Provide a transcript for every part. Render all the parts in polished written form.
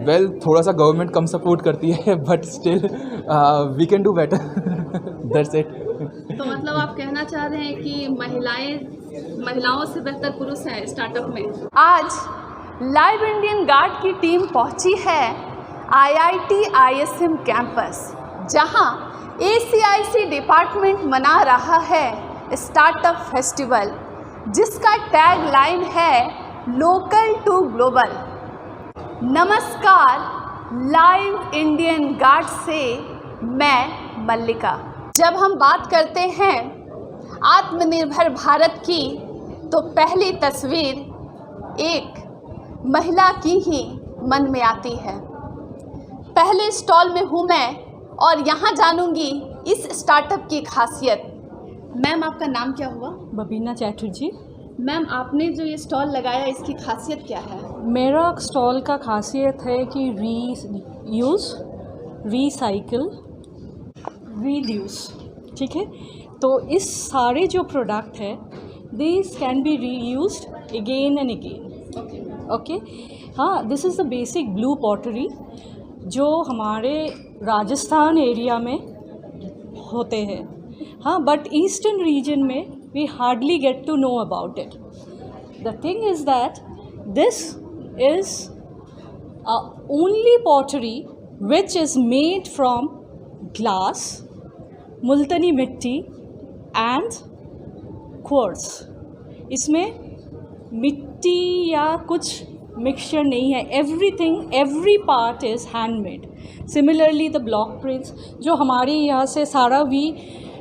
Well थोड़ा सा government कम support करती है but still we can do better, that's it. तो मतलब आप कहना चाह रहे हैं कि महिलाओं से बेहतर पुरुष हैं स्टार्टअप में। आज लाइव इंडियन गार्ड की टीम पहुंची है IIT ISM कैंपस, जहां ACIC डिपार्टमेंट मना रहा है स्टार्टअप फेस्टिवल, जिसका टैग लाइन है लोकल टू ग्लोबल। नमस्कार, लाइव इंडियन गार्ड से मैं मल्लिका। जब हम बात करते हैं आत्मनिर्भर भारत की, तो पहली तस्वीर एक महिला की ही मन में आती है। पहले स्टॉल में हूँ मैं और यहाँ जानूँगी इस स्टार्टअप की खासियत। मैम, आपका नाम क्या हुआ? बबीना चैटर्जी। मैम, आपने जो ये स्टॉल लगाया, इसकी खासियत क्या है? मेरा स्टॉल का खासियत है कि रीयूज़, रिसाइकिल, रीड्यूस, ठीक है। तो इस सारे जो प्रोडक्ट है this can be reused again and again. Okay, हाँ, this is the basic blue pottery जो हमारे राजस्थान एरिया में होते हैं। हाँ, बट ईस्टर्न रीजन में we hardly get to know about it. The thing is that this is only pottery which is made from glass, multani mitti and quartz. इसमें मिट्टी या कुछ मिक्सचर नहीं है। Everything, every part is handmade. Similarly the block prints जो हमारे यहाँ से सारा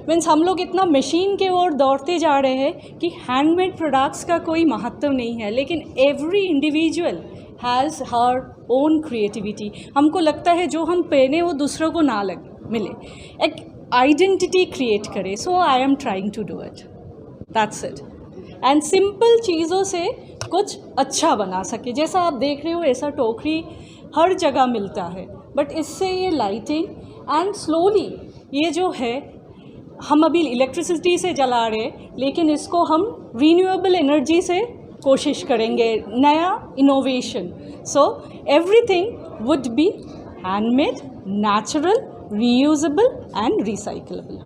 मीन्स हम लोग इतना मशीन के ओर दौड़ते जा रहे हैं कि हैंडमेड प्रोडक्ट्स का कोई महत्व नहीं है, लेकिन every individual has her own creativity. हमको लगता है जो हम पहने वो दूसरों को ना मिले, एक आइडेंटिटी क्रिएट करे। So I am trying to do it, that's it. And simple चीज़ों से कुछ अच्छा बना सके। जैसा आप देख रहे हो, ऐसा टोकरी हर जगह मिलता है, बट इससे ये लाइटिंग एंड स्लोली ये जो है, हम अभी इलेक्ट्रिसिटी से जला रहे हैं, लेकिन इसको हम रीन्यूएबल एनर्जी से कोशिश करेंगे, नया innovation. So everything would be handmade, natural, reusable and recyclable.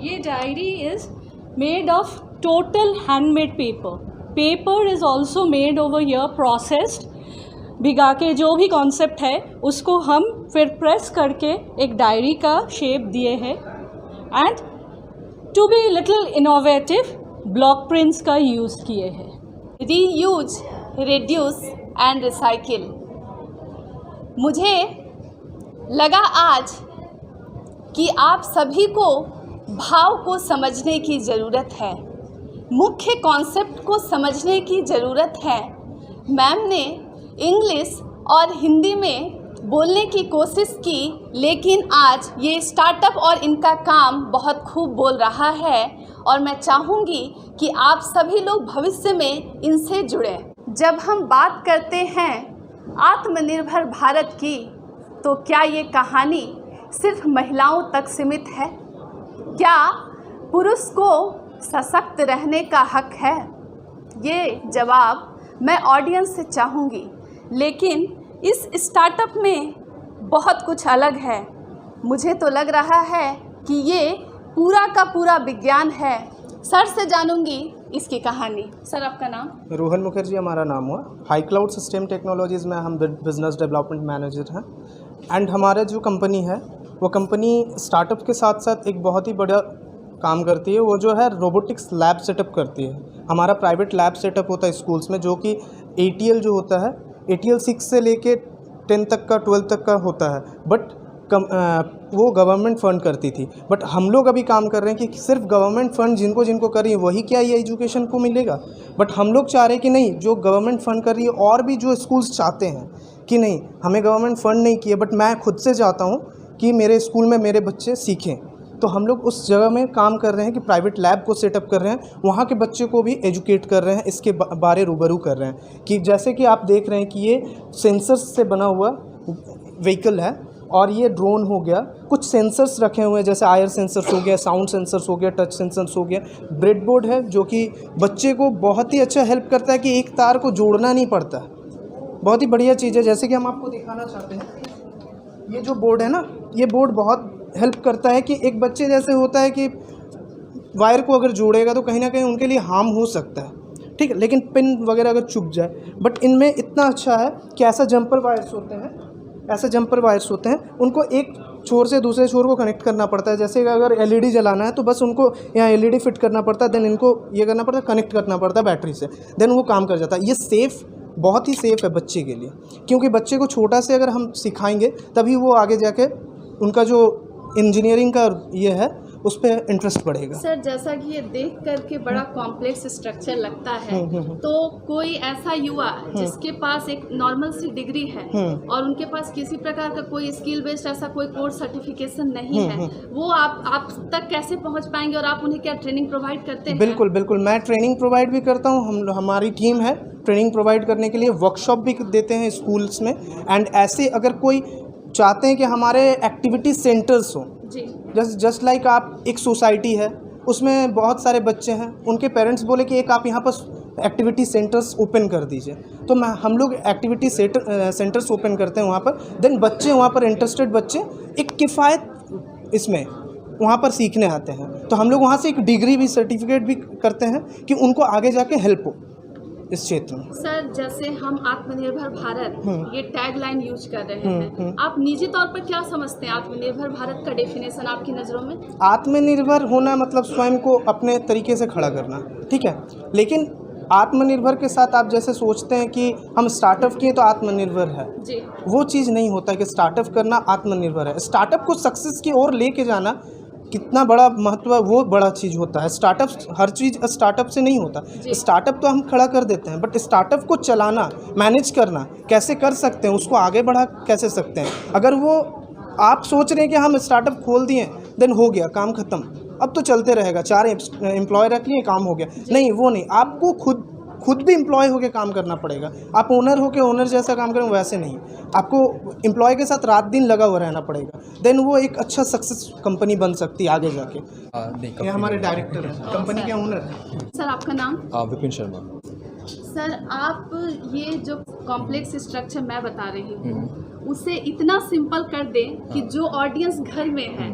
ये diary is made of total handmade paper. Paper is also made over here, processed. भिगा के जो भी कॉन्सेप्ट है उसको हम फिर प्रेस करके एक डायरी का शेप दिए हैं। And to be little innovative, block prints का यूज़ किए हैं। Reuse, reduce and recycle. मुझे लगा आज कि आप सभी को भाव को समझने की ज़रूरत है, मुख्य कॉन्सेप्ट को समझने की ज़रूरत है। मैम ने इंग्लिश और हिंदी में बोलने की कोशिश की, लेकिन आज ये स्टार्टअप और इनका काम बहुत खूब बोल रहा है और मैं चाहूँगी कि आप सभी लोग भविष्य में इनसे जुड़ें। जब हम बात करते हैं आत्मनिर्भर भारत की, तो क्या ये कहानी सिर्फ महिलाओं तक सीमित है? क्या पुरुष को सशक्त रहने का हक है? ये जवाब मैं ऑडियंस से चाहूँगी, लेकिन इस स्टार्टअप में बहुत कुछ अलग है। मुझे तो लग रहा है कि ये पूरा का पूरा विज्ञान है। सर से जानूँगी इसकी कहानी। सर, आपका नाम? रोहन मुखर्जी हमारा नाम हुआ। हाई क्लाउड सिस्टम टेक्नोलॉजीज़ में हम बिजनेस डेवलपमेंट मैनेजर हैं। एंड हमारा जो कंपनी है वो कंपनी स्टार्टअप के साथ साथ एक बहुत ही बड़ा काम करती है, वो जो है रोबोटिक्स लैब सेटअप करती है। हमारा प्राइवेट लैब सेटअप होता है स्कूल्स में, जो कि ATL जो होता है, ATL 6 से लेके 10 तक का, 12 तक का होता है, बट वो गवर्नमेंट फ़ंड करती थी। बट हम लोग अभी काम कर रहे हैं कि सिर्फ गवर्नमेंट फ़ंड जिनको जिनको कर रही है वही क्या ये एजुकेशन को मिलेगा, बट हम लोग चाह रहे हैं कि नहीं, जो गवर्नमेंट फ़ंड कर रही है और भी जो स्कूल्स चाहते हैं कि नहीं, हमें गवर्नमेंट फ़ंड नहीं किया, बट मैं खुद से चाहता हूँ कि मेरे स्कूल में मेरे बच्चे सीखें। तो हम लोग उस जगह में काम कर रहे हैं कि प्राइवेट लैब को सेटअप कर रहे हैं, वहाँ के बच्चे को भी एजुकेट कर रहे हैं, इसके बारे रूबरू कर रहे हैं। कि जैसे कि आप देख रहे हैं कि ये सेंसर्स से बना हुआ व्हीकल है, और ये ड्रोन हो गया, कुछ सेंसर्स रखे हुए हैं, जैसे आयर सेंसर्स हो गया, साउंड सेंसर्स हो गया, टच सेंसर्स हो गया। ब्रेडबोर्ड है जो कि बच्चे को बहुत ही अच्छा हेल्प करता है कि एक तार को जोड़ना नहीं पड़ता, बहुत ही बढ़िया चीज़ है। जैसे कि हम आपको दिखाना चाहते हैं, ये जो बोर्ड है ना, ये बोर्ड बहुत हेल्प करता है कि एक बच्चे जैसे होता है कि वायर को अगर जोड़ेगा तो कहीं ना कहीं उनके लिए हार्म हो सकता है, ठीक है, लेकिन पिन वगैरह अगर चुभ जाए, बट इनमें इतना अच्छा है कि ऐसा जंपर वायर्स होते हैं, उनको एक छोर से दूसरे छोर को कनेक्ट करना पड़ता है। जैसे कि अगर एलईडी जलाना है तो बस उनको यहाँ एलईडी फिट करना पड़ता है, देन इनको ये करना पड़ता है, कनेक्ट करना पड़ता है बैटरी से, देन वो काम कर जाता है। ये सेफ़, बहुत ही सेफ़ है बच्चे के लिए, क्योंकि बच्चे को छोटा से अगर हम सिखाएंगे तभी वो आगे जाके उनका जो इंजीनियरिंग का ये है उस पर इंटरेस्ट बढ़ेगा। सर, जैसा कि ये देख करके बड़ा कॉम्प्लेक्स स्ट्रक्चर लगता है, तो कोई ऐसा युवा जिसके पास एक नॉर्मल सी डिग्री है और उनके पास किसी प्रकार का कोई स्किल बेस्ड ऐसा कोई कोर्स सर्टिफिकेशन नहीं है, वो आप तक कैसे पहुंच पाएंगे और आप उन्हें क्या ट्रेनिंग प्रोवाइड करते हैं? बिल्कुल बिल्कुल, मैं ट्रेनिंग प्रोवाइड भी करता हूँ। हमारी टीम है ट्रेनिंग प्रोवाइड करने के लिए, वर्कशॉप भी देते हैं स्कूल्स में। एंड ऐसे अगर कोई चाहते हैं कि हमारे एक्टिविटी सेंटर्स हों, जस्ट लाइक आप एक सोसाइटी है, उसमें बहुत सारे बच्चे हैं, उनके पेरेंट्स बोले कि एक आप यहाँ पर एक्टिविटी सेंटर्स ओपन कर दीजिए, तो हम लोग एक्टिविटी सेंटर्स ओपन करते हैं वहाँ पर। देन बच्चे वहाँ पर, इंटरेस्टेड बच्चे एक किफ़ायत इसमें वहाँ पर सीखने आते हैं, तो हम लोग वहाँ से एक डिग्री भी, सर्टिफिकेट भी करते हैं कि उनको आगे जाके हेल्प हो इस क्षेत्र में। सर, जैसे हम आत्मनिर्भर भारत ये टैग लाइन यूज कर रहे हैं, आप निजी तौर पर क्या समझते हैं आत्मनिर्भर भारत का डेफिनेशन आपकी नज़रों में? आत्मनिर्भर होना मतलब स्वयं को अपने तरीके से खड़ा करना, ठीक है, लेकिन आत्मनिर्भर के साथ आप जैसे सोचते हैं कि हम स्टार्टअप किए तो आत्मनिर्भर है जी, वो चीज़ नहीं होता कि स्टार्टअप करना आत्मनिर्भर है। स्टार्टअप को सक्सेस की ओर लेके जाना कितना बड़ा महत्व है, वो बड़ा चीज़ होता है। स्टार्टअप, हर चीज़ स्टार्टअप से नहीं होता। स्टार्टअप तो हम खड़ा कर देते हैं, बट स्टार्टअप को चलाना, मैनेज करना कैसे कर सकते हैं, उसको आगे बढ़ा कैसे सकते हैं। अगर वो आप सोच रहे हैं कि हम स्टार्टअप खोल दिए देन हो गया काम ख़त्म, अब तो चलते रहेगा, 4 एम्प्लॉय रख लिए काम हो गया, नहीं, वो नहीं, आपको खुद भी एम्प्लॉय होकर काम करना पड़ेगा। आप ओनर होकर ओनर जैसा काम करें वैसे नहीं, आपको एम्प्लॉय के साथ रात दिन लगा हुआ रहना पड़ेगा, देन वो एक अच्छा सक्सेस कंपनी बन सकती है आगे जाके। ये हमारे डायरेक्टर हैं, कंपनी के ओनर हैं। सर, आपका नाम? विपिन शर्मा। सर, आप ये जो कॉम्प्लेक्स स्ट्रक्चर मैं बता रही हूँ उसे इतना सिंपल कर दें कि जो ऑडियंस घर में है,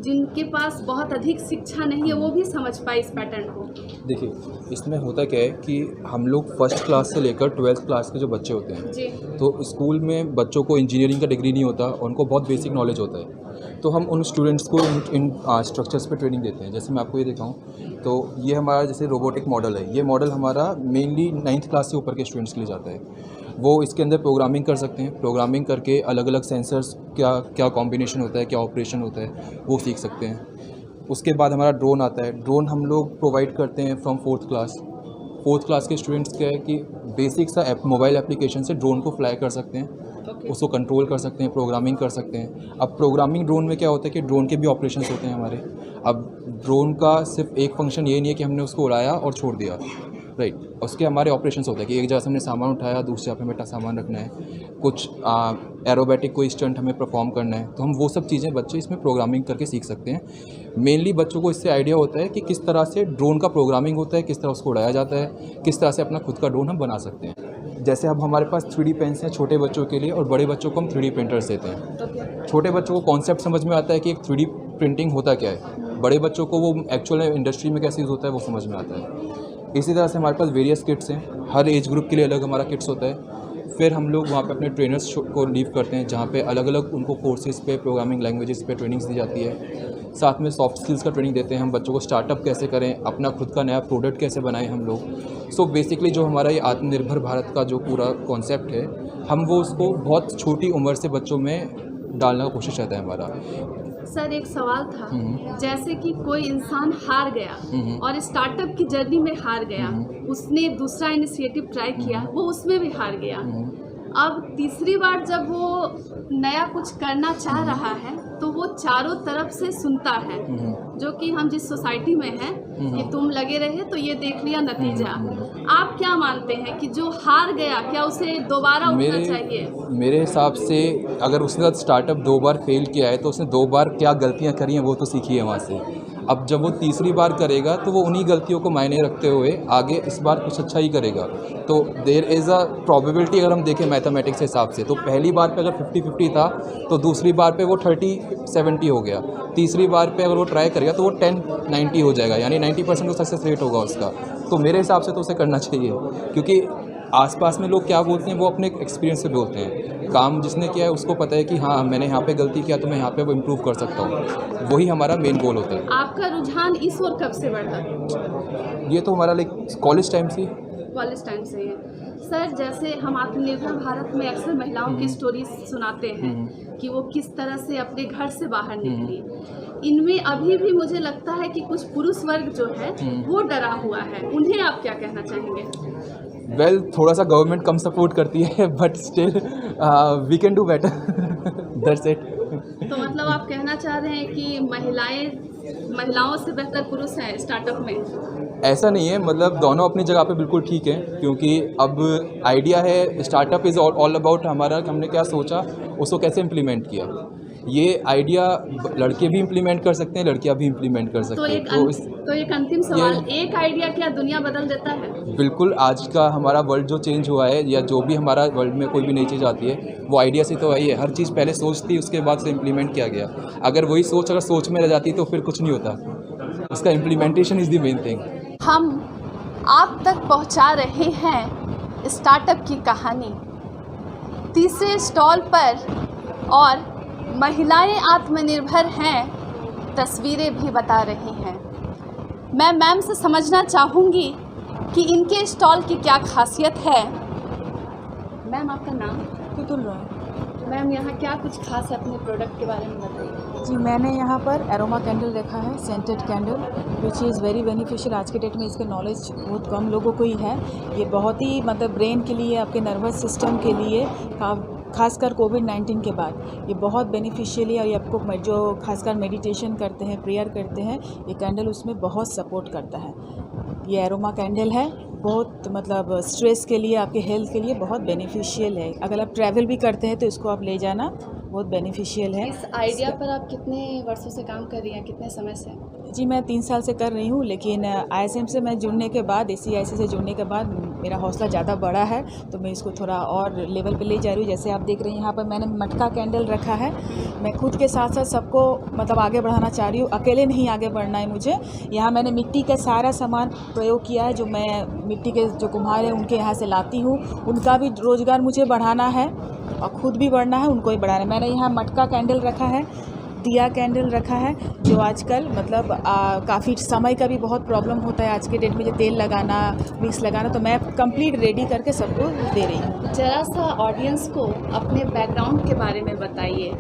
जिनके पास बहुत अधिक शिक्षा नहीं है, वो भी समझ पाए इस पैटर्न को। देखिए, इसमें होता क्या है कि हम लोग फर्स्ट क्लास से लेकर 12th क्लास के जो बच्चे होते हैं जी, तो स्कूल में बच्चों को इंजीनियरिंग का डिग्री नहीं होता, उनको बहुत बेसिक नॉलेज होता है, तो हम उन स्टूडेंट्स को इन स्ट्रक्चर्स पे ट्रेनिंग देते हैं। जैसे मैं आपको ये दिखाऊं तो ये हमारा जैसे रोबोटिक मॉडल है, ये मॉडल हमारा मेनली 9th क्लास से ऊपर के स्टूडेंट्स के लिए जाता है। वो इसके अंदर प्रोग्रामिंग कर सकते हैं, प्रोग्रामिंग करके अलग अलग सेंसर्स क्या कॉम्बिनेशन होता है, क्या ऑपरेशन होता है, वो सीख सकते हैं। उसके बाद हमारा ड्रोन आता है, ड्रोन हम लोग प्रोवाइड करते हैं from 4th class. 4th class के स्टूडेंट्स क्या है कि बेसिक सा मोबाइल एप्लीकेशन से ड्रोन को फ्लाई कर सकते हैं, उसको कंट्रोल कर सकते हैं, प्रोग्रामिंग कर सकते हैं। अब प्रोग्रामिंग ड्रोन में क्या होता है कि ड्रोन के भी ऑपरेशंस होते हैं हमारे। अब ड्रोन का सिर्फ एक फंक्शन ये नहीं है कि हमने उसको उड़ाया और छोड़ दिया, राइट, उसके हमारे ऑपरेशंस होते हैं कि एक जगह से हमने सामान उठाया, दूसरी जगह पे हमें सामान रखना है, कुछ एरोबैटिक कोई स्टंट हमें परफॉर्म करना है, तो हम वो सब चीज़ें बच्चे इसमें प्रोग्रामिंग करके सीख सकते हैं। मेनली बच्चों को इससे आइडिया होता है कि किस तरह से ड्रोन का प्रोग्रामिंग होता है, किस तरह उसको उड़ाया जाता है, किस तरह से अपना खुद का ड्रोन हम बना सकते हैं। जैसे अब हमारे पास 3D पेन्स हैं छोटे बच्चों के लिए, और बड़े बच्चों को हम 3D प्रिंटर्स देते हैं। छोटे बच्चों को कॉन्सेप्ट समझ में आता है कि एक 3D प्रिंटिंग होता क्या है, बड़े बच्चों को वो एक्चुअल इंडस्ट्री में कैसे यूज़ होता है वो समझ में आता है। इसी तरह से हमारे पास वेरियस किट्स हैं, हर एज ग्रुप के लिए अलग हमारा किट्स होता है। फिर हम लोग वहाँ पे अपने ट्रेनर्स को लीव करते हैं, जहाँ पे अलग अलग उनको कोर्सेज़ पे, प्रोग्रामिंग लैंग्वेजेस पे ट्रेनिंग्स दी जाती है। साथ में सॉफ्ट स्किल्स का ट्रेनिंग देते हैं हम बच्चों को, स्टार्टअप कैसे करें, अपना खुद का नया प्रोडक्ट कैसे बनाएं हम लोग। सो बेसिकली जो हमारा ये आत्मनिर्भर भारत का जो पूरा कॉन्सेप्ट है, हम वो उसको बहुत छोटी उम्र से बच्चों में डालने का कोशिश रहता है हमारा। सर, एक सवाल था, जैसे कि कोई इंसान हार गया और स्टार्टअप की जर्नी में हार गया, उसने दूसरा इनिशिएटिव ट्राई किया, वो उसमें भी हार गया, अब तीसरी बार जब वो नया कुछ करना चाह रहा है तो वो चारों तरफ से सुनता है, जो कि हम जिस सोसाइटी में हैं कि तुम लगे रहे तो ये देख लिया नतीजा। आप क्या मानते हैं कि जो हार गया, क्या उसे दोबारा उठना चाहिए? मेरे हिसाब से अगर उसने स्टार्टअप 2 बार फेल किया है तो उसने 2 बार क्या गलतियां करी हैं वो तो सीखी है वहाँ से। अब जब वो तीसरी बार करेगा तो वो उन्हीं गलतियों को मायने रखते हुए आगे इस बार कुछ अच्छा ही करेगा। तो देयर इज़ अ प्रोबेबिलिटी, अगर हम देखें मैथमेटिक्स के हिसाब से, तो पहली बार पे अगर 50-50 था तो दूसरी बार पे वो 30-70 हो गया, तीसरी बार पे अगर वो ट्राई करेगा तो वो 10-90 हो जाएगा, यानी 90% का सक्सेस रेट होगा उसका। तो मेरे हिसाब से तो उसे करना चाहिए, क्योंकि आसपास में लोग क्या बोलते हैं वो अपने एक्सपीरियंस से बोलते हैं। काम जिसने किया है उसको पता है कि हाँ मैंने यहाँ पे गलती किया तो मैं यहाँ पे वो इम्प्रूव कर सकता हूँ, वही हमारा मेन गोल होता है। आपका रुझान इस ओर कब से बढ़ा? ये तो हमारा लाइक कॉलेज टाइम से कॉलेज टाइम से है। सर, जैसे हम आत्मनिर्भर भारत में अक्सर महिलाओं की स्टोरी सुनाते हैं कि वो किस तरह से अपने घर से बाहर निकली, इनमें अभी भी मुझे लगता है कि कुछ पुरुष वर्ग जो है वो डरा हुआ है, उन्हें आप क्या कहना चाहेंगे? वेल, थोड़ा सा गवर्नमेंट कम सपोर्ट करती है, but still we can do better, that's it. तो मतलब आप कहना चाह रहे हैं कि महिलाओं से बेहतर पुरुष हैं स्टार्टअप में? ऐसा नहीं है, मतलब दोनों अपनी जगह पे बिल्कुल ठीक है, क्योंकि अब आइडिया है, स्टार्टअप इज़ ऑल अबाउट हमारा, हमने क्या सोचा उसको कैसे इम्प्लीमेंट किया। ये आइडिया लड़के भी इम्प्लीमेंट कर सकते हैं, लड़कियां भी इम्प्लीमेंट कर सकते हैं। तो एक अंतिम सवाल, एक आइडिया क्या दुनिया बदल देता है? बिल्कुल, आज का हमारा वर्ल्ड जो चेंज हुआ है, या जो भी हमारा वर्ल्ड में कोई भी नई चीज़ आती है वो आइडिया से तो आई है। हर चीज़ पहले सोच थी, उसके बाद से इम्प्लीमेंट किया गया। अगर वही सोच अगर सोच में रह जाती तो फिर कुछ नहीं होता, उसका implementation is the main thing. हम आप तक पहुंचा रहे हैं स्टार्टअप की कहानी तीसरे स्टॉल पर, और महिलाएं आत्मनिर्भर हैं, तस्वीरें भी बता रही हैं। मैं मैम से समझना चाहूँगी कि इनके स्टॉल की क्या खासियत है। मैम, आपका नाम? तुतुल रॉय। मैम, यहाँ क्या कुछ खास है, अपने प्रोडक्ट के बारे में बताइए। जी, मैंने यहाँ पर एरोमा कैंडल रखा है, scented candle, which is very beneficial. आज के डेट में इसके नॉलेज बहुत कम लोगों को ही है। ये बहुत ही मतलब ब्रेन के लिए, आपके नर्वस सिस्टम के लिए, खासकर कोविड-19 के बाद ये बहुत बेनिफिशियल है। और ये आपको जो खासकर मेडिटेशन करते हैं, प्रेयर करते हैं, ये कैंडल उसमें बहुत सपोर्ट करता है। ये एरोमा कैंडल है, बहुत मतलब स्ट्रेस के लिए, आपके हेल्थ के लिए बहुत बेनिफिशियल है। अगर आप ट्रैवल भी करते हैं तो इसको आप ले जाना, बहुत बेनिफिशियल है। इस आइडिया पर आप कितने वर्षों से काम कर रही हैं, कितने समय से? जी, मैं 3 साल से कर रही हूँ, लेकिन ISM से मैं जुड़ने के बाद, ACIC से जुड़ने के बाद मेरा हौसला ज़्यादा बढ़ा है, तो मैं इसको थोड़ा और लेवल पे ले जा रही हूँ। जैसे आप देख रही हैं यहाँ पर मैंने मटका कैंडल रखा है। मैं खुद के साथ साथ सबको मतलब आगे बढ़ाना चाह रही हूँ, अकेले नहीं आगे बढ़ना है मुझे। यहाँ मैंने मिट्टी का सारा सामान प्रयोग किया है, जो मैं मिट्टी के जो कुम्हार हैं उनके यहाँ से लाती हूँ। उनका भी रोज़गार मुझे बढ़ाना है और ख़ुद भी बढ़ना है, उनको ही बढ़ाना है। मैंने यहाँ मटका कैंडल रखा है, दिया कैंडल रखा है, जो आजकल मतलब काफ़ी समय का भी बहुत प्रॉब्लम होता है आज के डेट में, जो तेल लगाना, विक्स लगाना, तो मैं कंप्लीट रेडी करके सबको दे रही हूँ। जरा सा ऑडियंस को अपने बैकग्राउंड के बारे में बताइए,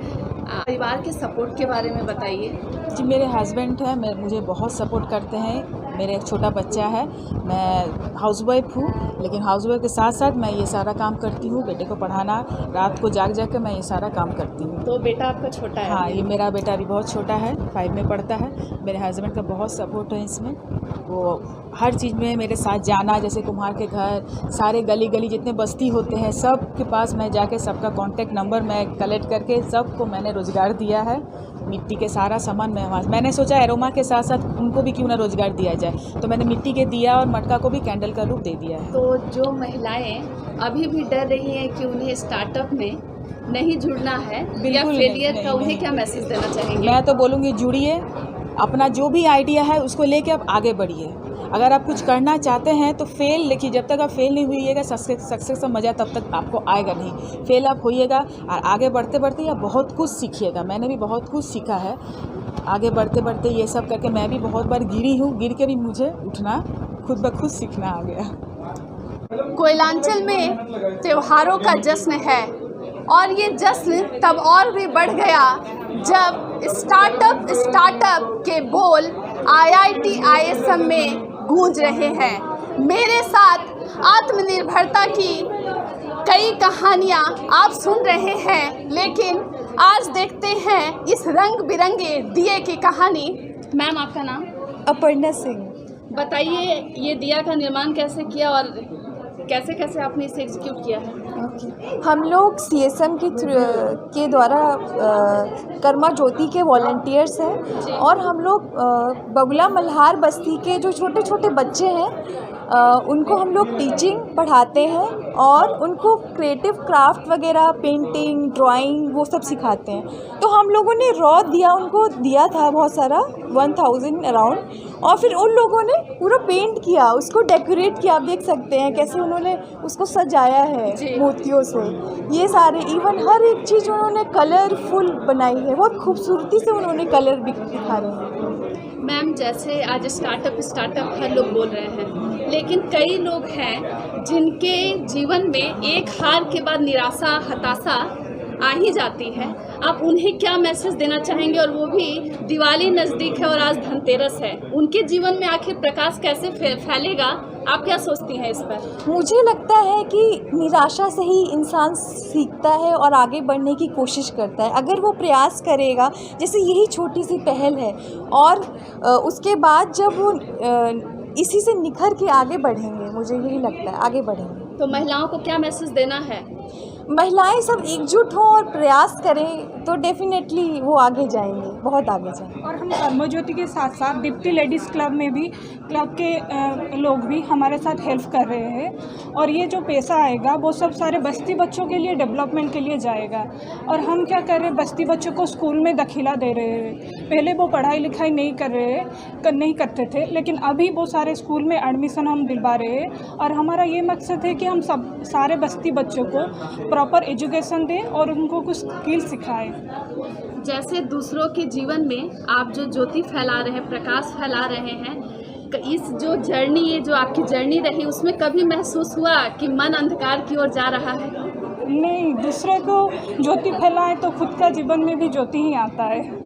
परिवार के सपोर्ट के बारे में बताइए। जी, मेरे हस्बैंड हैं, मुझे बहुत सपोर्ट करते हैं। मेरा एक छोटा बच्चा है, मैं हाउसवाइफ हूँ, लेकिन हाउसवाइफ के साथ साथ मैं ये सारा काम करती हूँ। बेटे को पढ़ाना, रात को जाग जाग के मैं ये सारा काम करती हूँ। तो बेटा आपका छोटा है? हाँ, ये मेरा बेटा अभी बहुत छोटा है, 5 में पढ़ता है। मेरे हस्बैंड का बहुत सपोर्ट है इसमें, वो हर चीज़ में मेरे साथ जाना, जैसे कुम्हार के घर, सारे गली गली जितने बस्ती होते हैं सब के पास मैं जाके सबका कॉन्टैक्ट नंबर मैं कलेक्ट करके सबको मैंने रोज़गार दिया है। मिट्टी के सारा सामान मैंने सोचा एरोमा के साथ साथ उनको भी क्यों ना रोज़गार दिया जाए, तो मैंने मिट्टी के दिया और मटका को भी कैंडल का रूप दे दिया है। तो जो महिलाएं अभी भी डर रही हैं कि उन्हें स्टार्टअप में नहीं जुड़ना है या फेलियर का, उन्हें क्या मैसेज देना चाहेंगे? मैं तो बोलूँगी जुड़िए, अपना जो भी आइडिया है उसको लेके आप आगे बढ़िए। अगर आप कुछ करना चाहते हैं तो फेल, देखिए जब तक आप फेल नहीं हुईएगा सक्सेस का मज़ा तब तक आपको आएगा नहीं। फेल आप होइएगा और आगे बढ़ते बढ़ते आप बहुत कुछ सीखिएगा। मैंने भी बहुत कुछ सीखा है आगे बढ़ते बढ़ते, ये सब करके मैं भी बहुत बार गिरी हूँ, गिर के भी मुझे उठना खुद ब खुद सीखना आ गया। कोयलांचल में त्योहारों का जश्न है, और ये जश्न तब और भी बढ़ गया जब स्टार्टअप के बोल IIT ISM में गूंज रहे हैं। मेरे साथ आत्मनिर्भरता की कई कहानियाँ आप सुन रहे हैं, लेकिन आज देखते हैं इस रंग बिरंगे दिए की कहानी। मैम, आपका नाम? अपर्णा सिंह। बताइए, ये दिया का निर्माण कैसे किया और कैसे कैसे आपने इसे एग्जीक्यूट किया है? हम लोग CSM के द्वारा कर्मा ज्योति के वॉलंटियर्स हैं और हम लोग बगुला मल्हार बस्ती के जो छोटे छोटे बच्चे हैं उनको हम लोग टीचिंग पढ़ाते हैं और उनको क्रिएटिव क्राफ्ट वगैरह पेंटिंग ड्राइंग वो सब सिखाते हैं। तो हम लोगों ने उनको दिया था बहुत सारा 1000 अराउंड, और फिर उन लोगों ने पूरा पेंट किया, उसको डेकोरेट किया। आप देख सकते हैं कैसे उन्होंने उसको सजाया है मोतियों से। ये सारे इवन हर एक चीज़ उन्होंने कलरफुल बनाई है, बहुत खूबसूरती से उन्होंने कलर भी दिखा रहे हैं। मैम, जैसे आज स्टार्टअप हर लोग बोल रहे हैं, लेकिन कई लोग हैं जिनके जीवन में एक हार के बाद निराशा हताशा आ ही जाती है। आप उन्हें क्या मैसेज देना चाहेंगे, और वो भी दिवाली नज़दीक है और आज धनतेरस है, उनके जीवन में आखिर प्रकाश कैसे फैलेगा? आप क्या सोचती हैं इस पर? मुझे लगता है कि निराशा से ही इंसान सीखता है और आगे बढ़ने की कोशिश करता है। अगर वो प्रयास करेगा, जैसे यही छोटी सी पहल है, और उसके बाद जब वो इसी से निखर के आगे बढ़ेंगे, मुझे यही लगता है आगे बढ़ेंगे। तो महिलाओं को क्या मैसेज देना है? महिलाएं सब एकजुट हों और प्रयास करें तो डेफिनेटली वो आगे जाएंगे, बहुत आगे जाएंगे। और हम कर्मा ज्योति के साथ साथ दीप्ति लेडीज़ क्लब में भी, क्लब के लोग भी हमारे साथ हेल्प कर रहे हैं। और ये जो पैसा आएगा वो सब सारे बस्ती बच्चों के लिए डेवलपमेंट के लिए जाएगा। और हम क्या कर रहे हैं, बस्ती बच्चों को स्कूल में दाखिला दे रहे हैं। पहले वो पढ़ाई लिखाई नहीं करते थे, लेकिन अभी वो सारे स्कूल में एडमिशन हम दिलवा रहे हैं। और हमारा ये मकसद है कि हम सारे बस्ती बच्चों को प्रॉपर एजुकेशन दें और उनको कुछ स्किल सिखाएं। जैसे दूसरों के जीवन में आप जो ज्योति फैला रहे हैं, प्रकाश फैला रहे हैं, इस जो जर्नी, ये जो आपकी जर्नी रही, उसमें कभी महसूस हुआ कि मन अंधकार की ओर जा रहा है? नहीं, दूसरे को ज्योति फैलाएं तो खुद का जीवन में भी ज्योति ही आता है।